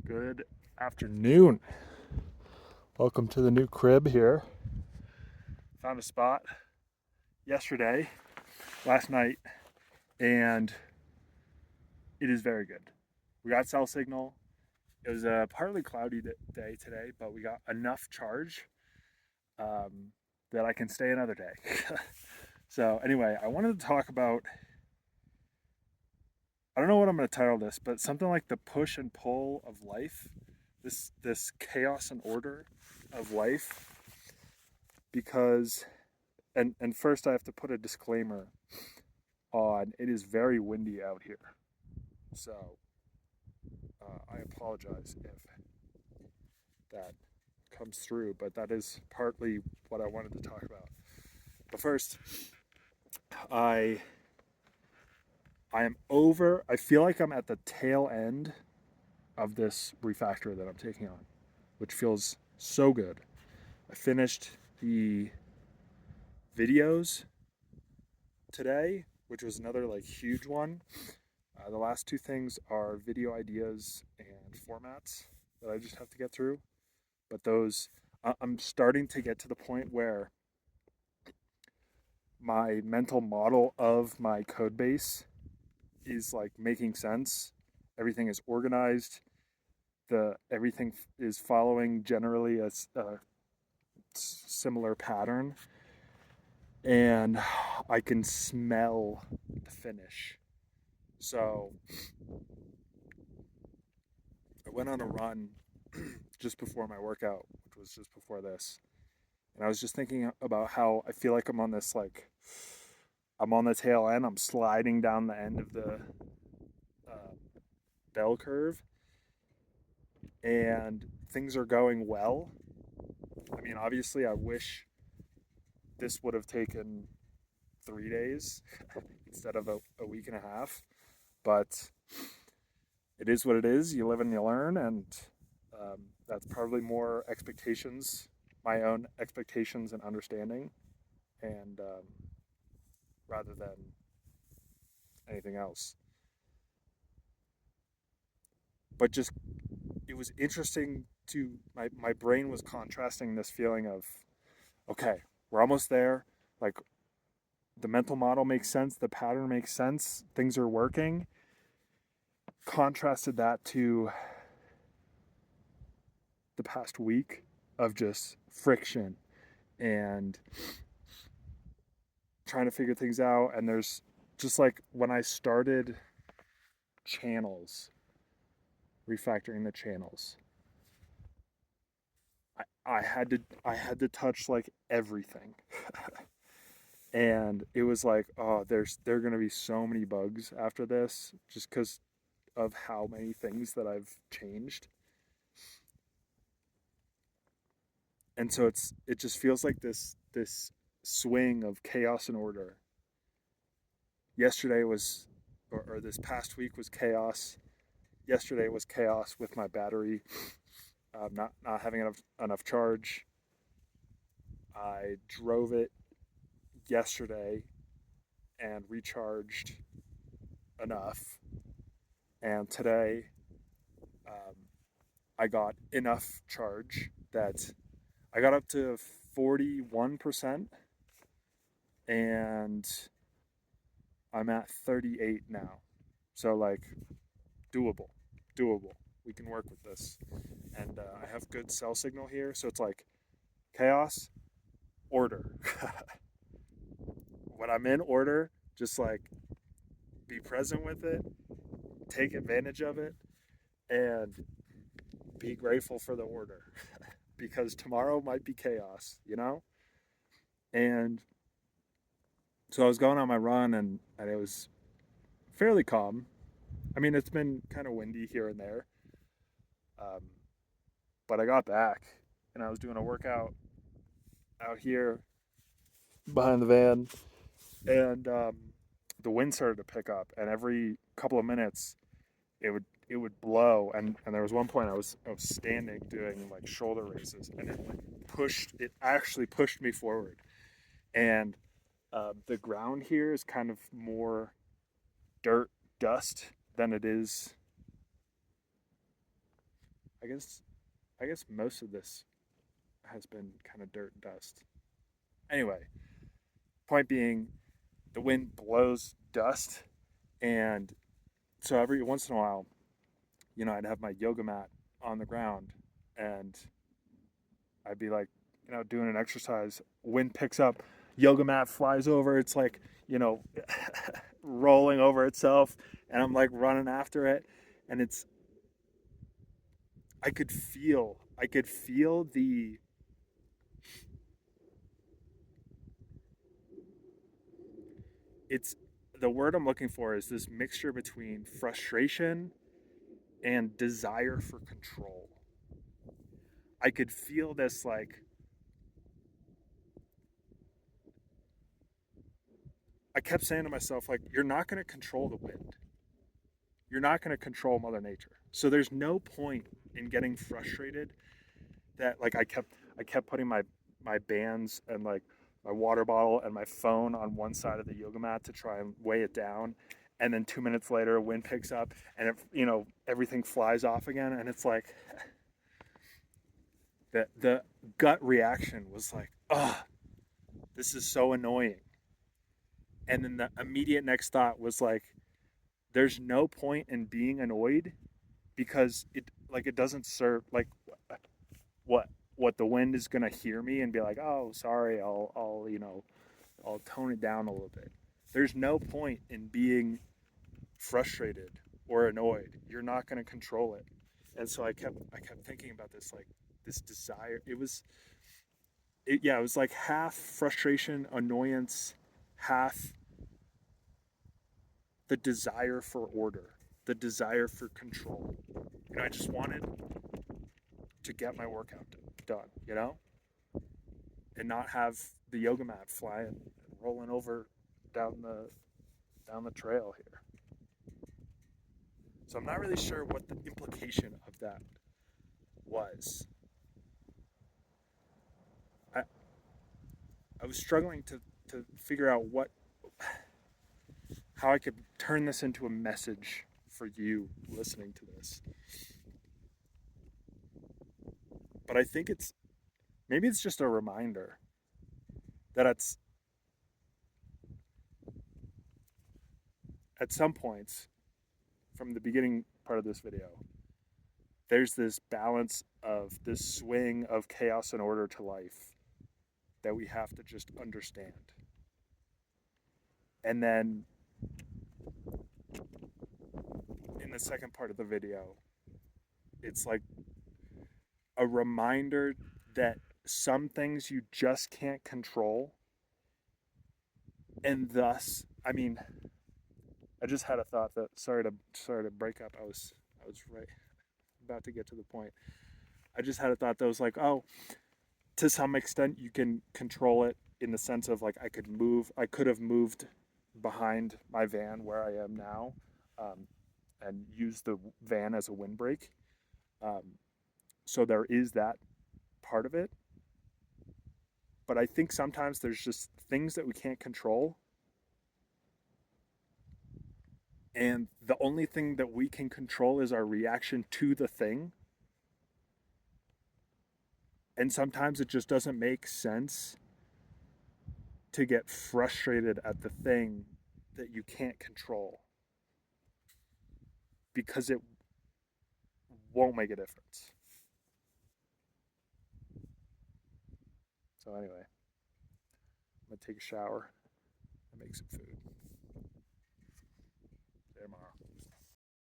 Good afternoon. Welcome to the new crib here. Found a spot last night, and it is very good. We got cell signal. It was a partly cloudy day today, but we got enough charge that I can stay another day. So anyway, I wanted to talk about, I don't know what I'm going to title this, but something like the push and pull of life, this chaos and order of life, because and first I have to put a disclaimer on, it is very windy out here. So I apologize if that comes through, but that is partly what I wanted to talk about. But first, I I feel like I'm at the tail end of this refactor that I'm taking on, which feels so good. I finished the videos today, which was another like huge one. The last two things are video ideas and formats that I just have to get through. But those, I'm starting to get to the point where my mental model of my code base is like making sense. Everything is organized. Everything is following generally a similar pattern, and I can smell the finish. So I went on a run just before my workout, which was just before this. And I was just thinking about how I feel like I'm on this, like, I'm on the tail end. I'm sliding down the end of the uh, bell curve, and things are going well. I mean, obviously, I wish this would have taken 3 days instead of a week and a half, but it is what it is. You live and you learn, and that's probably more expectations, my own expectations and understanding, and rather than anything else. But just, it was interesting to, my brain was contrasting this feeling of, okay, we're almost there. Like, the mental model makes sense, the pattern makes sense, things are working. Contrasted that to the past week of just friction and trying to figure things out. And there's just like, when I started channels, refactoring the channels, I had to touch like everything. And it was like, oh, there are going to be so many bugs after this, just because of how many things that I've changed. And so it just feels like this swing of chaos and order. Yesterday was, or this past week was chaos. Yesterday was chaos with my battery, not having enough charge. I drove it yesterday and recharged enough, and today um, I got enough charge that I got up to 41%, and I'm at 38 now. So like, doable, doable. We can work with this, and I have good cell signal here, so it's like chaos, order. When I'm in order, just like be present with it, take advantage of it, and be grateful for the order, because tomorrow might be chaos, you know? And so I was going on my run, and it was fairly calm. I mean, it's been kind of windy here and there. Um, but I got back and I was doing a workout out here behind the van, and the wind started to pick up, and every couple of minutes it would blow, and there was one point I was standing doing like shoulder races, and it actually pushed me forward. And the ground here is kind of more dirt, dust than it is I guess I guess most of this has been kind of dirt and dust. Anyway, point being, the wind blows dust, and so every once in a while, I'd have my yoga mat on the ground, and I'd be like, doing an exercise. Wind picks up, yoga mat flies over. It's like, you know, rolling over itself, and I'm like running after it, and I could feel it's the word I'm looking for is this mixture between frustration and desire for control. I could feel this like I kept saying to myself like you're not going to control the wind. You're not going to control mother nature. So there's no point in getting frustrated that like I kept putting my bands and like my water bottle and my phone on one side of the yoga mat to try and weigh it down, and then 2 minutes later a wind picks up and everything flies off again, and it's like the gut reaction was like, oh, this is so annoying. And then the immediate next thought was like, there's no point in being annoyed because it doesn't serve like what what the wind is gonna hear me and be like, oh, sorry, I'll tone it down a little bit. There's no point in being frustrated or annoyed. You're not gonna control it. And so I kept thinking about this like this desire. Yeah, it was like half frustration, annoyance, half the desire for order, the desire for control. I just wanted to get my workout done, and not have the yoga mat flying, rolling over down the trail here. So I'm not really sure what the implication of that was. I I was struggling to figure out how I could turn this into a message for you listening to this. But I think maybe it's just a reminder that at some points from the beginning part of this video, there's this balance of this swing of chaos and order to life that we have to just understand. And then in the second part of the video, it's like a reminder that some things you just can't control. And thus, I mean, I just had a thought that sorry to break up. I was right about to get to the point. I just had a thought that was like, oh, to some extent you can control it in the sense of like I could have moved behind my van where I am now, and use the van as a windbreak. Um, so there is that part of it. But I think sometimes there's just things that we can't control. And the only thing that we can control is our reaction to the thing. And sometimes it just doesn't make sense to get frustrated at the thing that you can't control because it won't make a difference. So, anyway, I'm going to take a shower and make some food.